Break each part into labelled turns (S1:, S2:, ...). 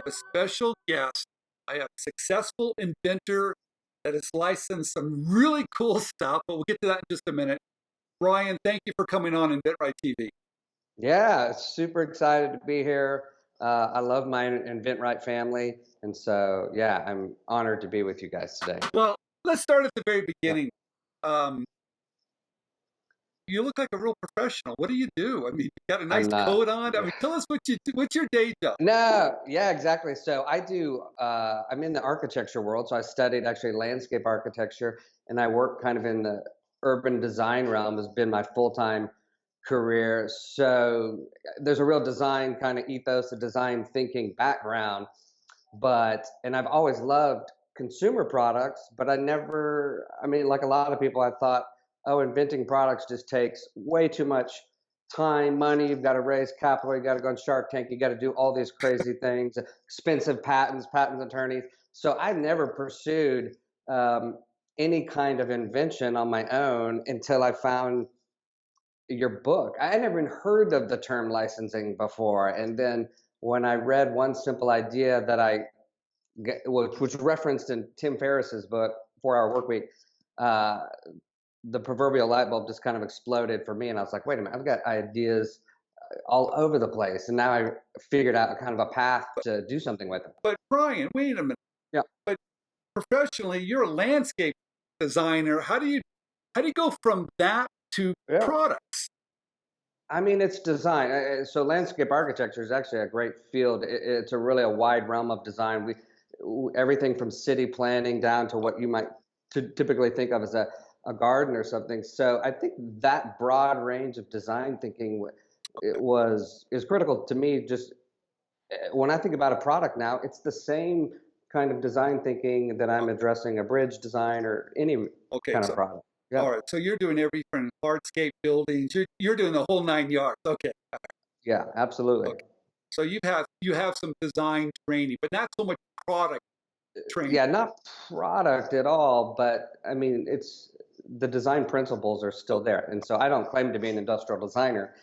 S1: a special guest. I have a successful inventor that has licensed some really cool stuff, but we'll get to that in just a minute. Brian, thank you for coming on InventRight TV.
S2: Yeah, super excited to be here. I love my InventRight family, and so yeah, I'm honored to be with you guys today.
S1: Well, let's start at the very
S2: Yeah.
S1: beginning. Um, you look like a real professional. What do you do? I mean, you got a nice
S2: I'm not.
S1: coat on. I mean, tell us what you do. What's your day job?
S2: No, yeah, exactly. So I do. I'm in the architecture world, so I studied actually landscape architecture, and I work kind of in the urban design realm. Has been my full-time career. So there's a real design kind of ethos, a design thinking background. And I've always loved consumer products, but I mean, like a lot of people, I thought, oh, inventing products just takes way too much time, money. You've got to raise capital. You got to go on Shark Tank. You got to do all these crazy things, expensive patents, patent attorneys. So I never pursued um, any kind of invention on my own until I found your book. I had never even heard of the term licensing before. And then when I read one simple idea that which referenced in Tim Ferriss's book, 4 Hour Workweek, uh, the proverbial light bulb just kind of exploded for me. And I was like, wait a minute, I've got ideas all over the place. And now I figured out kind of a path to do something with them.
S1: But Brian, wait a minute.
S2: Yeah.
S1: But professionally, you're a landscape designer. How do you go from that to
S2: Yeah.
S1: products?
S2: I mean, it's design. So landscape architecture is actually a great field. It's a wide realm of design. Everything from city planning down to what you might typically think of as a garden or something. So I think that broad range of design thinking is critical to me. Just when I think about a product now, it's the same kind of design thinking that I'm addressing a bridge design or any
S1: Okay,
S2: kind of
S1: so
S2: product. Yeah.
S1: all right, so you're doing everything from hardscape buildings. You're doing the whole 9 yards. Okay,
S2: Yeah, absolutely.
S1: okay. So you have some design training, but not so much product training.
S2: Yeah, not product at all, but I mean, it's the design principles are still there. And so I don't claim to be an industrial designer.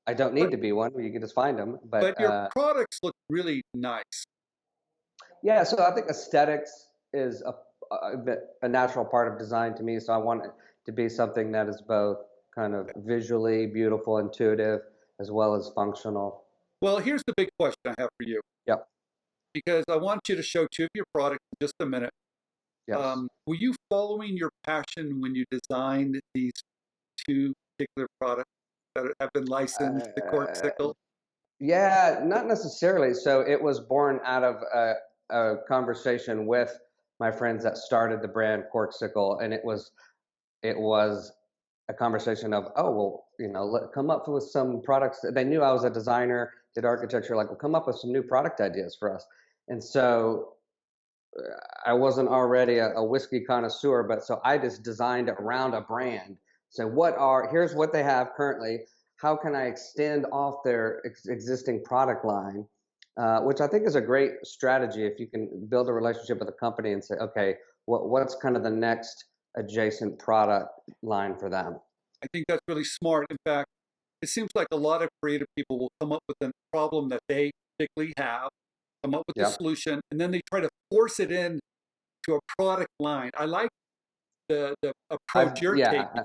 S2: I don't
S1: But
S2: need to be one. You can just find them.
S1: but your products look really nice.
S2: Yeah, so I think aesthetics is a natural part of design to me. So I want it to be something that is both kind of visually beautiful, intuitive, as well as functional.
S1: Well, here's the big question I have for you,
S2: Yep.
S1: because I want you to show two of your products in just a minute.
S2: Yes.
S1: Were you following your passion when you designed these two particular products that have been licensed to
S2: Uh,
S1: Corksicle?
S2: Yeah, not necessarily. So it was born out of a conversation with my friends that started the brand Corksicle, and it was a conversation of, oh well, come up with some products. They knew I was a designer, did architecture, like, well, come up with some new product ideas for us. And so I wasn't already a whiskey connoisseur, but so I just designed around a brand. So here's what they have currently. How can I extend off their existing product line? Which I think is a great strategy if you can build a relationship with a company and say, okay, what's kind of the next adjacent product line for them?
S1: I think that's really smart. In fact, it seems like a lot of creative people will come up with a problem that they particularly have, come up with the
S2: Yeah.
S1: solution, and then they try to force it in to a product line. I like the approach you're taking.
S2: Yeah,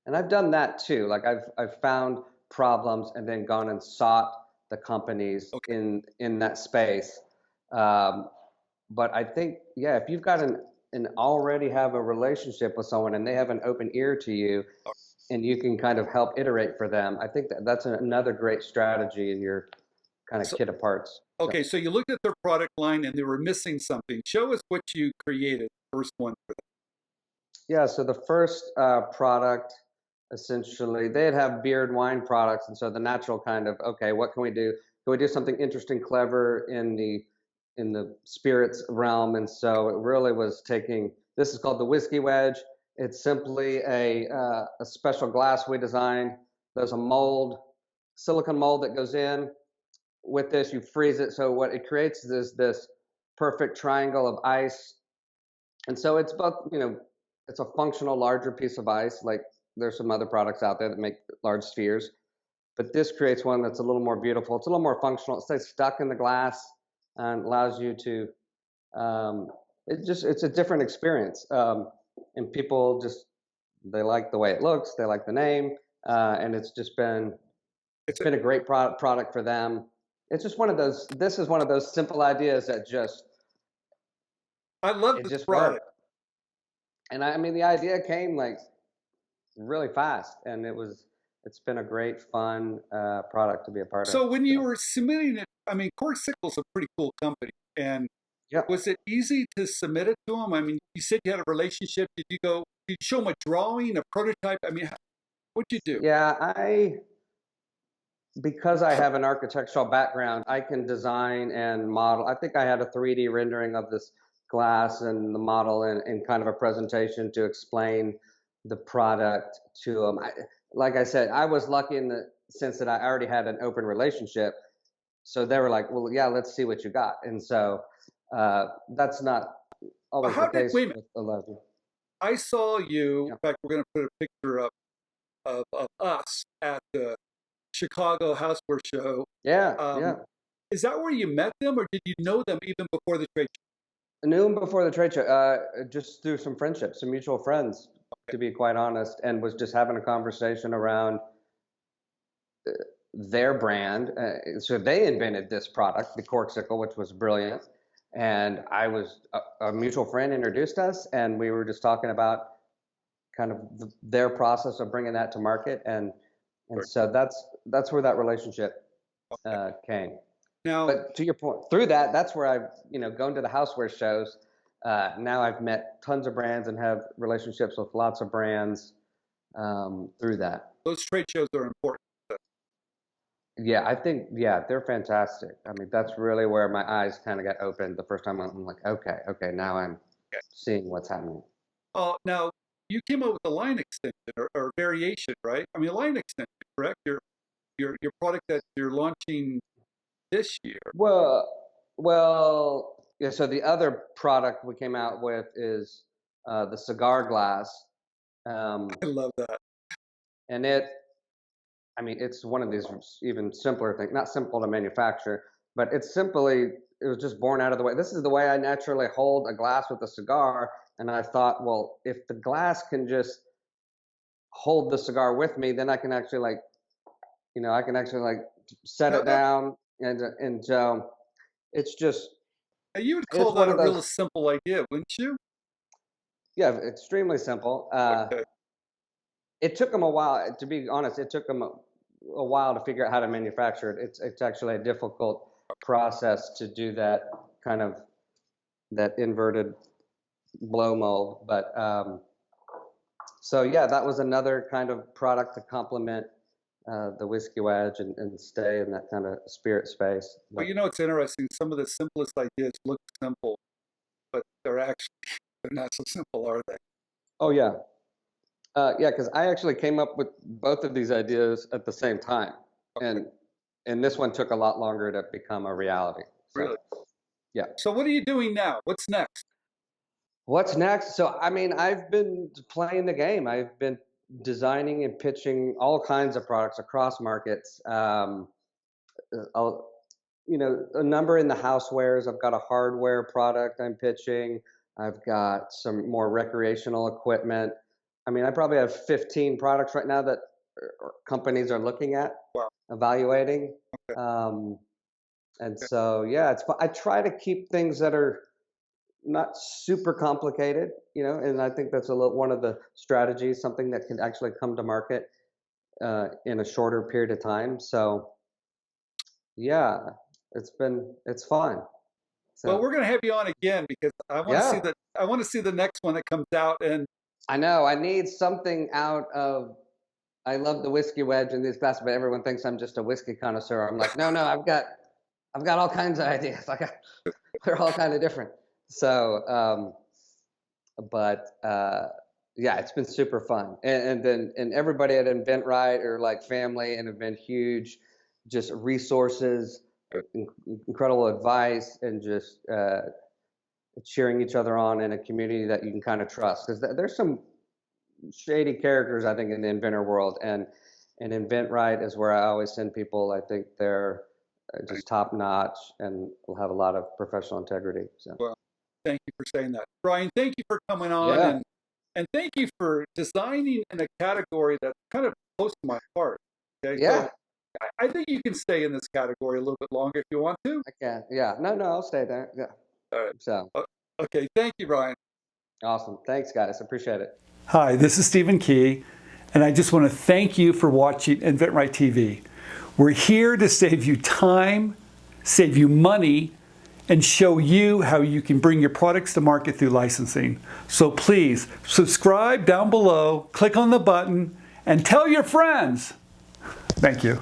S2: and I've done that too. Like I've found problems and then gone and sought the companies
S1: Okay.
S2: in that space. Um, but I think, yeah, if you've got an already have a relationship with someone and they have an open ear to you, and you can kind of help iterate for them, I think that's another great strategy in your kind of
S1: So,
S2: kit of parts. So
S1: okay, so you looked at their product line and they were missing something. Show us what you created, first one for them.
S2: yeah, so the first product, essentially, they'd have beer and wine products, and so the natural kind of, okay, what can we do? Can we do something interesting, clever in the spirits realm? And so it really was taking. This is called the whiskey wedge. It's simply a special glass we designed. There's a mold, silicone mold that goes in. With this, you freeze it. So what it creates is this perfect triangle of ice. And so it's both, it's a functional larger piece of ice. Like there's some other products out there that make large spheres, but this creates one that's a little more beautiful. It's a little more functional. It stays stuck in the glass. and allows you to. It's a different experience, and people just they like the way it looks, they like the name, and it's
S1: It's a,
S2: been a great product for them. It's just one of those. This is one of those simple ideas that
S1: I love
S2: it
S1: this
S2: just
S1: product.
S2: worked. And I mean, the idea came like really fast, and it's been a great, fun product to be a part of.
S1: So when you
S2: So
S1: were submitting it, I mean, Cork Sickle's a pretty cool company, and
S2: yeah,
S1: was it easy to submit it to them? I mean, you said you had a relationship. Did you show them a drawing, a prototype? I mean, what'd you do?
S2: yeah. Because I have an architectural background, I can design and model. I think I had a 3D rendering of this glass and the model in kind of a presentation to explain the product to them. Like I said, I was lucky in the sense that I already had an open relationship. So they were like, well, yeah, let's see what you got. And so that's not
S1: But
S2: always the
S1: how did,
S2: case
S1: wait a minute,
S2: with a lot of people.
S1: I saw you,
S2: Yeah.
S1: in fact, we're going to put a picture up of us at the Chicago Houseware Show.
S2: Yeah.
S1: Um,
S2: Yeah.
S1: is that where you met them, or did you know them even before the trade
S2: I knew him before the trade show, just through some friendships, some mutual friends,
S1: show?
S2: to be quite honest, and was just having a conversation around their brand. So they invented this product, the Corksicle, which was brilliant. And a mutual friend introduced us, and we were just talking about kind of their process of bringing that to market, and
S1: Or,
S2: so that's where that relationship came.
S1: now,
S2: But to your point, through that, that's where I've gone to the houseware shows. Now I've met tons of brands and have relationships with lots of brands through that.
S1: those trade shows are important.
S2: Yeah, I think they're fantastic. I mean, that's really where my eyes kind of got opened the first time. I'm like, okay, okay, now I'm
S1: Okay.
S2: seeing what's happening.
S1: Now, you came up with a line extension or variation, right? I mean, a line extension, correct? Your product that you're launching this year.
S2: Well, well, yeah. So the other product we came out with is the cigar glass, um,
S1: I love that.
S2: and I mean, it's one of these even simpler things, not simple to manufacture, but it was just born out of the way. This is the way I naturally hold a glass with a cigar. And I thought, well, if the glass can just hold the cigar with me, then I can actually I can actually set
S1: Now,
S2: it down. And it's just,
S1: you would call
S2: it's
S1: that
S2: one
S1: a
S2: of
S1: real
S2: those,
S1: simple idea, wouldn't you?
S2: yeah, extremely simple.
S1: Okay.
S2: It took them a while, to be honest, it took them a while to figure out how to manufacture it. It's actually a difficult process to do that kind of that inverted blow mold. But so yeah, that was another kind of product to complement the whiskey wedge and stay in that kind of spirit space.
S1: Well,
S2: But
S1: it's interesting. Some of the simplest ideas look simple, but they're not so simple, are they?
S2: oh yeah, yeah, because I actually came up with both of these ideas at the same time,
S1: Okay,
S2: and this one took a lot longer to become a reality. So
S1: really.
S2: yeah.
S1: So, what are you doing now? What's next?
S2: What's next? So, I mean, I've been playing the game. I've been designing and pitching all kinds of products across markets. I'll, a number in the housewares. I've got a hardware product I'm pitching. I've got some more recreational equipment. I mean, I probably have 15 products right now that companies are looking at,
S1: Wow.
S2: evaluating.
S1: Okay.
S2: Um, and
S1: Okay.
S2: so, yeah, I try to keep things that are not super complicated, and I think that's one of the strategies, something that can actually come to market in a shorter period of time. So yeah, it's fun.
S1: Well,
S2: So
S1: we're going to have you on again because
S2: yeah,
S1: I want to see the next one that comes out. And
S2: I know I need something out of. I love the whiskey wedge in these glasses, but everyone thinks I'm just a whiskey connoisseur. I'm like, no, no, I've got all kinds of ideas. They're all kind of different. So but yeah, it's been super fun, and everybody at InventRight are like family and have been huge, just resources, incredible advice, and just cheering each other on in a community that you can kind of trust. Because there's some shady characters, I think, in the inventor world, and InventRight is where I always send people. I think they're just top notch, and will have a lot of professional integrity. So.
S1: Well, thank you for saying that. Brian, thank you for coming on,
S2: Yeah.
S1: and thank you for designing in a category that's kind of close to my heart. Okay,
S2: Yeah.
S1: so I think you can stay in this category a little bit longer if you want to.
S2: I can. Yeah. No, I'll stay there. Yeah.
S1: All right.
S2: So
S1: Okay, thank you, Brian.
S2: awesome. Thanks, guys. Appreciate it.
S1: Hi, this is Stephen Key, and I just want to thank you for watching InventRight TV. We're here to save you time, save you money, and show you how you can bring your products to market through licensing. So please subscribe down below, click on the button, and tell your friends. Thank you.